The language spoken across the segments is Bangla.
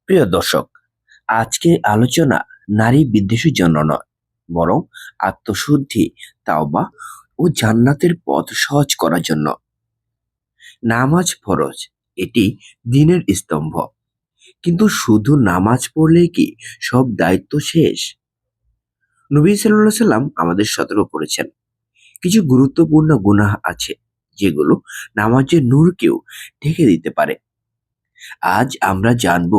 প্রিয় দর্শক, আজকের আলোচনা নারী বিদ্বেষের জন্য নয়, বরং আত্মশুদ্ধি, তাওবা ও জান্নাতের পথ সহজ করার জন্য। নামাজ ফরজ, এটি দিনের স্তম্ভ। কিন্তু শুধু নামাজ পড়লেই কি সব দায়িত্ব শেষ? নবী সাল্লাল্লাহু আলাইহি সাল্লাম আমাদের সতর্ক করেছেন, কিছু গুরুত্বপূর্ণ গুনাহ আছে যেগুলো নামাজের নূরকেও ঢেকে দিতে পারে। আজ আমরা জানব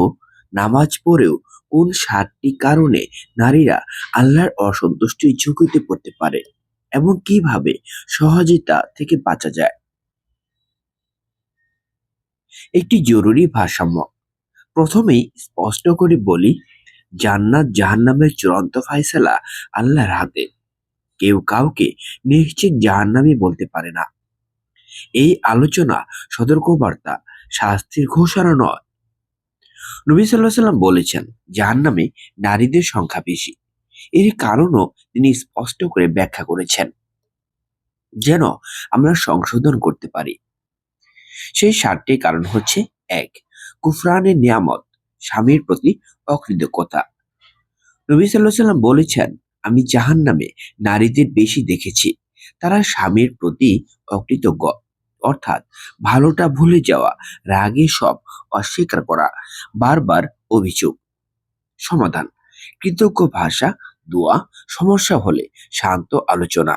নামাজ পড়েও কোন ৭টি কারণে নারীরা আল্লাহর অসন্তুষ্টির ঝুঁকিতে পড়তে পারে এবং কিভাবে সহজে তা থেকে বাঁচা যায়। একটি জরুরি ভারসাম্য। প্রথমেই স্পষ্ট করে বলি, জান্নাত জাহান্নামের চূড়ান্ত ফায়সালা আল্লাহর হাতে। কেউ কাউকে নিশ্চিত জাহান্নামী বলতে পারে না। এই আলোচনা সতর্কবার্তা, শাস্তির ঘোষণা নয়। নবী সাল্লাল্লাহু আলাইহি সাল্লাম বলেছেন, জাহান্নামে নারীদের সংখ্যা বেশি। এর কারণও তিনি স্পষ্ট করে ব্যাখ্যা করেছেন, যেন আমরা সংশোধন করতে পারি। সেই ৭টি কারণ হচ্ছে: ১. কুফরানের নিয়ামত, স্বামীর প্রতি অকৃতজ্ঞতা। নবী সাল্লাল্লাহু আলাইহি সাল্লাম বলেছেন, আমি জাহান্নামে নারীদের বেশি দেখেছি, তারা স্বামীর প্রতি অকৃতজ্ঞ, অর্থাৎ ভালোটা ভুলে যাওয়া, রাগে সব অস্বীকার করা, বারবার অভিযোগ। সমাধান: কৃতজ্ঞ ভাষা, দোয়া, সমস্যা হলে শান্ত আলোচনা।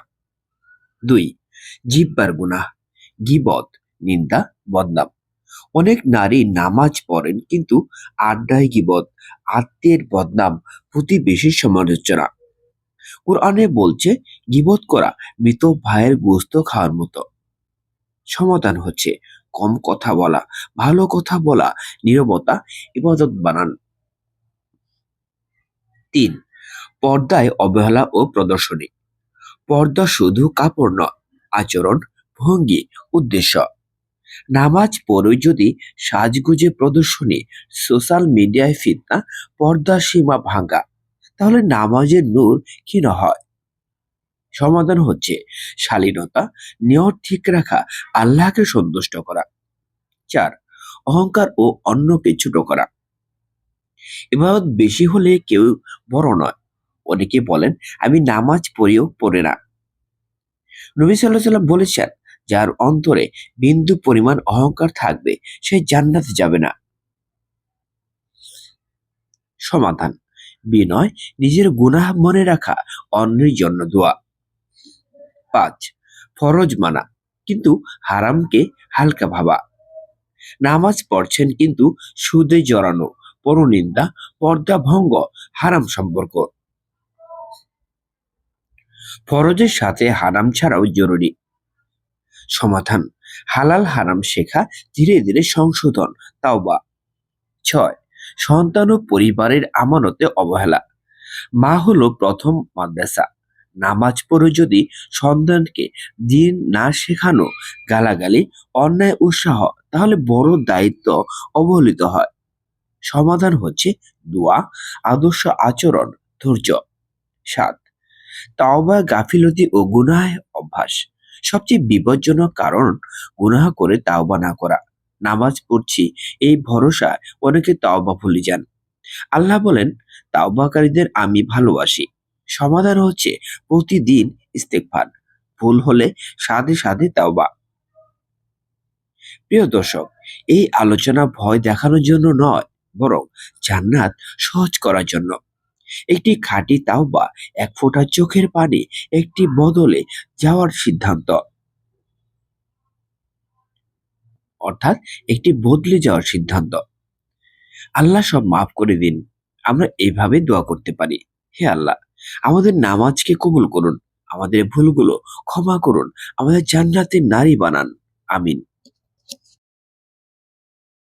২. জিহ্বার গুনাহ, গীবত, নিন্দা, বদনাম। অনেক নারী নামাজ পড়েন কিন্তু আড্ডায় গীবত, আত্মীয়ের বদনাম, প্রতিবেশীর সমালোচনা। কোরআনে বলছে, গীবত করা মৃত ভাইয়ের গোশত খাওয়ার মতো। সমাধান হচ্ছে কম কথা বলা, ভালো কথা বলা, নীরবতা ইবাদত বানান। ৩. পর্দায় অবহেলা ও প্রদর্শনী। পর্দা শুধু কাপড় নয়, আচরণ, ভঙ্গি, উদ্দেশ্য। নামাজ পড়ে যদি সাজগুজে প্রদর্শনী, সোশ্যাল মিডিয়ায় ফিতনা, পর্দার সীমা ভাঙা, তাহলে নামাজের নূর ক্ষীণ হয়। সমাধান হচ্ছে শালীনতা, নিয়ত ঠিক রাখা, আল্লাহকে সন্তুষ্ট করা। ৪. অহংকার ও অন্যকে ছোট করা। ইবাদত বেশি হলে কেউ বড় নয়। অনেকে বলেন, আমি নামাজ পড়েও পড়ে না। নবী সাল্লাল্লাহু আলাইহি সাল্লাম বলেছেন, যার অন্তরে বিন্দু পরিমাণ অহংকার থাকবে সে জান্নাতে যাবে না। সমাধান: বিনয়, নিজের গুনাহ মনে রাখা, অন্যের জন্য দোয়া। ৫. ফরজ মানা কিন্তু হারামকে হালকা ভাবা। নামাজ পড়ছেন কিন্তু সুদে জড়ানো, পরনিন্দা, পর্দা ভঙ্গ, হারাম সম্পর্ক। ফরজের সাথে হারাম ছাড়াও জরুরি। সমাধান: হালাল হারাম শেখা, ধীরে ধীরে সংশোধন, তাওবা। ৬. সন্তান ও পরিবারের আমানতে অবহেলা। মা হলো প্রথম মাদ্রাসা। নামাজ পড়ে যদি সন্তানকে দিন না শেখানো, গালাগালি, অন্যায় উৎসাহ, তাহলে বড় দায়িত্ব অবহেলিত হয়। সমাধান হচ্ছে দোয়া, আদর্শ আচরণ, ধৈর্য। ৭. তাওবা, গাফিলতি ও গুনাহ অভ্যাস। সবচেয়ে বিপজ্জনক কারণ গুনাহ করে তাওবা না করা। নামাজ পড়ছি এই ভরসায় অনেকে তাওবা ভুলে যান। আল্লাহ বলেন, তাওবাকারীদের আমি ভালোবাসি। সমাধান হচ্ছে প্রতিদিন ইস্তেগফার, ভুল হলে সাথে সাথে তাওবা। প্রিয় দর্শক, এই আলোচনা ভয় দেখানোর জন্য নয়, বরং জান্নাত সহজ করার জন্য। একটি খাঁটি তাওবা, এক ফোঁটা চোখের পানি, একটি বদলে যাওয়ার সিদ্ধান্ত, অর্থাৎ একটি বদলে যাওয়ার সিদ্ধান্ত। আল্লাহ সব মাফ করে দিন। আমরা এইভাবে দোয়া করতে পারি, হে আল্লাহ, আমাদের নামাজকে কবুল করুন, আমাদের ভুলগুলো ক্ষমা করুন, আমাদের জান্নাতের নারী বানান। আমিন।